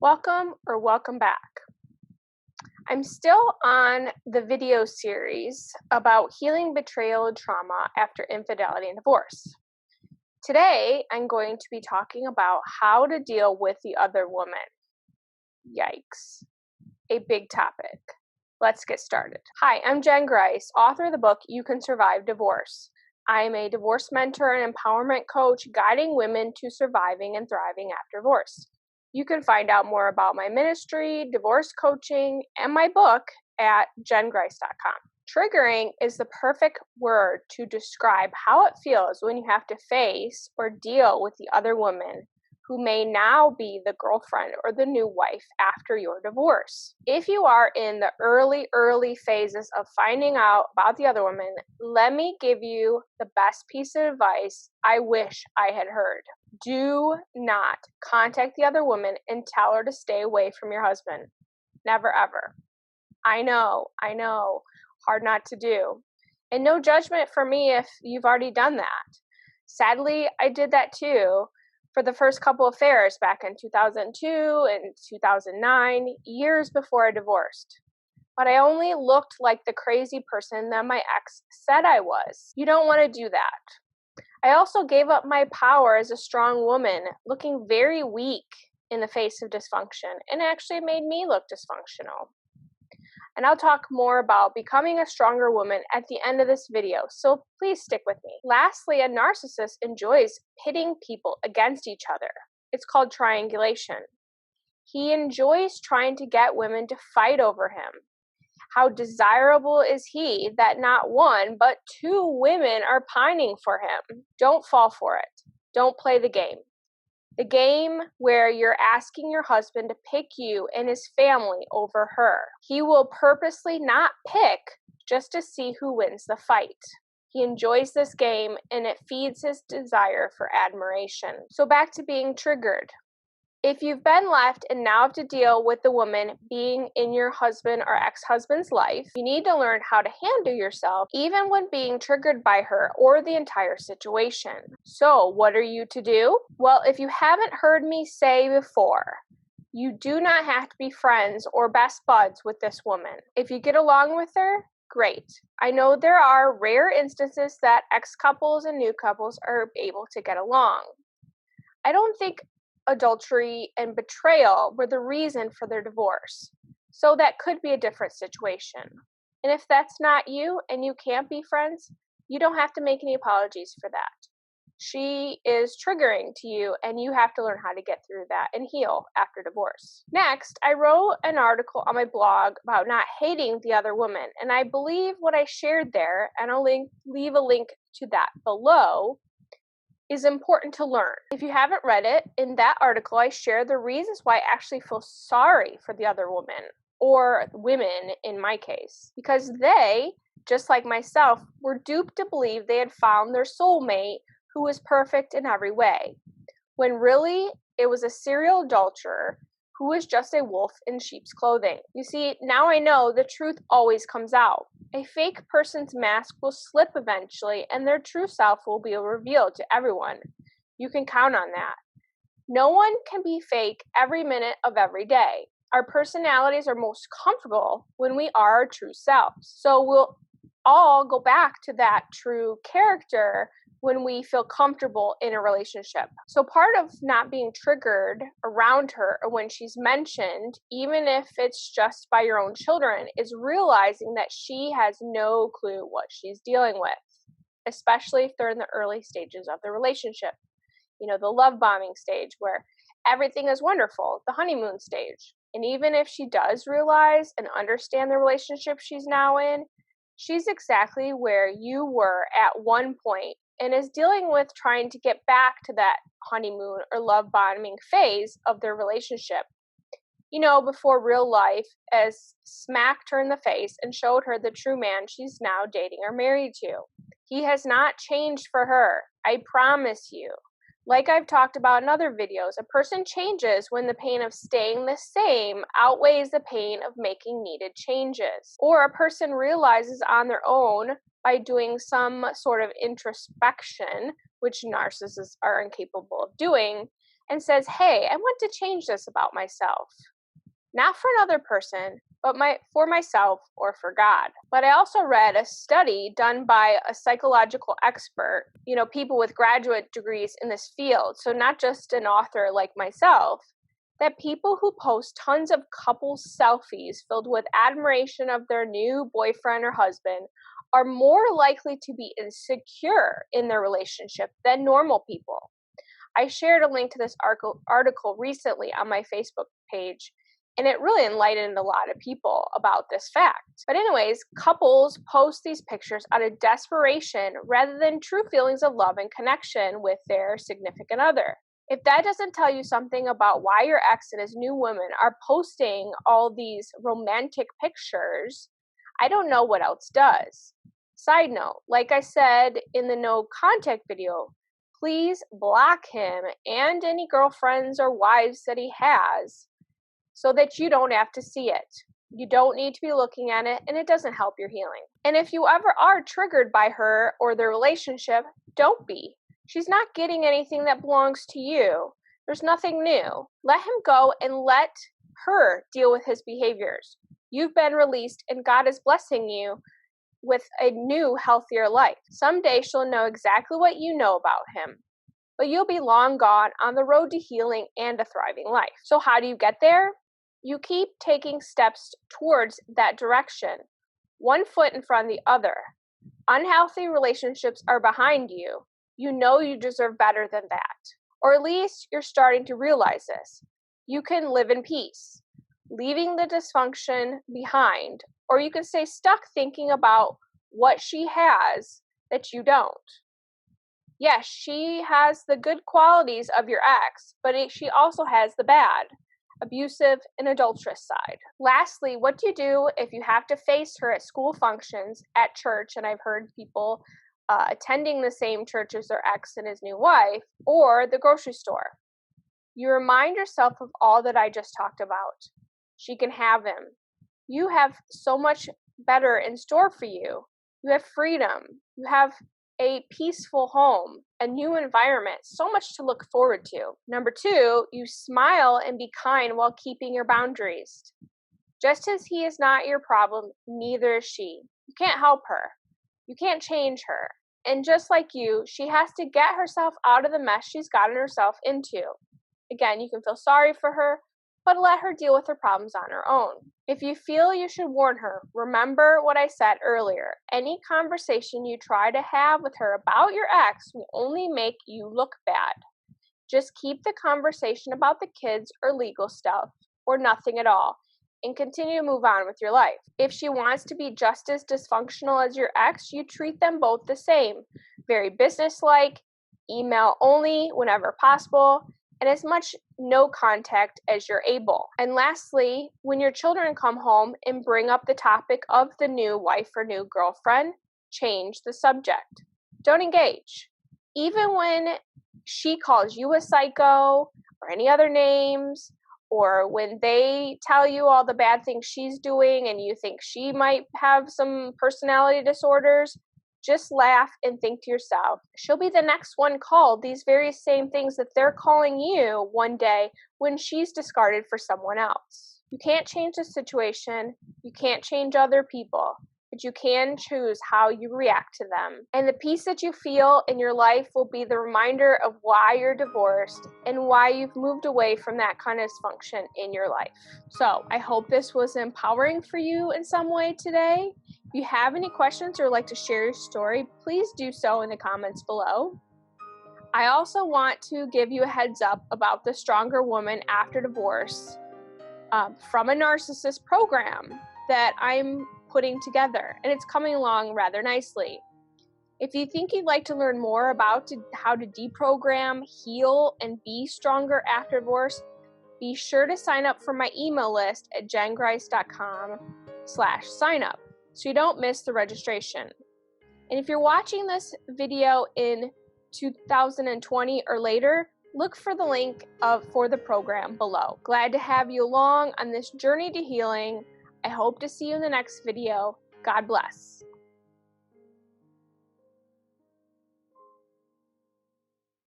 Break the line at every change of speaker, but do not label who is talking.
Welcome back. I'm still on the video series about healing betrayal and trauma after infidelity and divorce. Today, I'm going to be talking about how to deal with the other woman. Yikes. A big topic. Let's get started. Hi, I'm Grice, author of the book You Can Survive Divorce. I am a divorce mentor and empowerment coach guiding women to surviving and thriving after divorce. You can find out more about my ministry, divorce coaching, and my book at jengrice.com. Triggering is the perfect word to describe how it feels when you have to face or deal with the other woman who may now be the girlfriend or the new wife after your divorce. If you are in the early phases of finding out about the other woman, let me give you the best piece of advice I wish I had heard. Do not contact the other woman and tell her to stay away from your husband. Never, ever. I know, hard not to do. And no judgment for me if you've already done that. Sadly, I did that too for the first couple affairs back in 2002 and 2009, years before I divorced. But I only looked like the crazy person that my ex said I was. You don't want to do that. I also gave up my power as a strong woman, looking very weak in the face of dysfunction, and actually made me look dysfunctional. And I'll talk more about becoming a stronger woman at the end of this video, so please stick with me. Lastly, a narcissist enjoys pitting people against each other. It's called triangulation. He enjoys trying to get women to fight over him. How desirable is he that not one, but two women are pining for him? Don't fall for it. Don't play the game. The game where you're asking your husband to pick you and his family over her. He will purposely not pick just to see who wins the fight. He enjoys this game and it feeds his desire for admiration. So back to being triggered. If you've been left and now have to deal with the woman being in your husband or ex-husband's life, you need to learn how to handle yourself even when being triggered by her or the entire situation. So what are you to do? Well, if you haven't heard me say before, you do not have to be friends or best buds with this woman. If you get along with her, great. I know there are rare instances that ex-couples and new couples are able to get along. I don't think adultery and betrayal were the reason for their divorce. So that could be a different situation. And if that's not you and you can't be friends, you don't have to make any apologies for that. She is triggering to you and you have to learn how to get through that and heal after divorce. Next, I wrote an article on my blog about not hating the other woman. And I believe what I shared there, and I'll leave a link to that below, is important to learn. If you haven't read it, in that article I share the reasons why I actually feel sorry for the other woman, or women in my case, because they, just like myself, were duped to believe they had found their soulmate who was perfect in every way, when really it was a serial adulterer who was just a wolf in sheep's clothing. You see, now I know the truth always comes out. A fake person's mask will slip eventually, and their true self will be revealed to everyone. You can count on that. No one can be fake every minute of every day. Our personalities are most comfortable when we are our true selves. So we'll all go back to that true character when we feel comfortable in a relationship. So part of not being triggered around her or when she's mentioned, even if it's just by your own children, is realizing that she has no clue what she's dealing with, especially if they're in the early stages of the relationship. You know, the love bombing stage where everything is wonderful, the honeymoon stage. And even if she does realize and understand the relationship she's now in, she's exactly where you were at one point and is dealing with trying to get back to that honeymoon or love bombing phase of their relationship. You know, before real life as smacked her in the face and showed her the true man she's now dating or married to. He has not changed for her, I promise you. Like I've talked about in other videos, a person changes when the pain of staying the same outweighs the pain of making needed changes. Or a person realizes on their own by doing some sort of introspection, which narcissists are incapable of doing, and says, hey, I want to change this about myself. Not for another person, but for myself or for God. But I also read a study done by a psychological expert, people with graduate degrees in this field, so not just an author like myself, that people who post tons of couple selfies filled with admiration of their new boyfriend or husband are more likely to be insecure in their relationship than normal people. I shared a link to this article recently on my Facebook page, and it really enlightened a lot of people about this fact. But anyways, couples post these pictures out of desperation rather than true feelings of love and connection with their significant other. If that doesn't tell you something about why your ex and his new woman are posting all these romantic pictures, I don't know what else does. Side note, like I said in the no contact video, please block him and any girlfriends or wives that he has so that you don't have to see it. You don't need to be looking at it, and it doesn't help your healing. And if you ever are triggered by her or their relationship, don't be. She's not getting anything that belongs to you. There's nothing new. Let him go and let her deal with his behaviors. You've been released, and God is blessing you with a new, healthier life. Someday she'll know exactly what you know about him, but you'll be long gone on the road to healing and a thriving life. So how do you get there? You keep taking steps towards that direction, one foot in front of the other. Unhealthy relationships are behind you. You know you deserve better than that. Or at least you're starting to realize this. You can live in peace, leaving the dysfunction behind, or you can stay stuck thinking about what she has that you don't. Yes, she has the good qualities of your ex, but she also has the bad, abusive, and adulterous side. Lastly, what do you do if you have to face her at school functions, at church, and I've heard people attending the same church as their ex and his new wife, or the grocery store? You remind yourself of all that I just talked about. She can have him. You have so much better in store for you. You have freedom. You have a peaceful home, a new environment, so much to look forward to. Number 2, you smile and be kind while keeping your boundaries. Just as he is not your problem, neither is she. You can't help her. You can't change her. And just like you, she has to get herself out of the mess she's gotten herself into. Again, you can feel sorry for her, but let her deal with her problems on her own. If you feel you should warn her, remember what I said earlier. Any conversation you try to have with her about your ex will only make you look bad. Just keep the conversation about the kids or legal stuff, or nothing at all, and continue to move on with your life. If she wants to be just as dysfunctional as your ex, you treat them both the same. Very businesslike, email only whenever possible, and as much no contact as you're able. And lastly, when your children come home and bring up the topic of the new wife or new girlfriend, change the subject. Don't engage. Even when she calls you a psycho or any other names, or when they tell you all the bad things she's doing and you think she might have some personality disorders, just laugh and think to yourself, she'll be the next one called these very same things that they're calling you one day when she's discarded for someone else. You can't change the situation. You can't change other people, but you can choose how you react to them. And the peace that you feel in your life will be the reminder of why you're divorced and why you've moved away from that kind of dysfunction in your life. So I hope this was empowering for you in some way today. If you have any questions or like to share your story, please do so in the comments below. I also want to give you a heads up about the Stronger Woman After Divorce from a narcissist program that I'm putting together, and it's coming along rather nicely. If you think you'd like to learn more about how to deprogram, heal, and be stronger after divorce, be sure to sign up for my email list at jengrice.com/signup so you don't miss the registration. And if you're watching this video in 2020 or later, look for the link for the program below. Glad to have you along on this journey to healing. I hope to see you in the next video. God bless.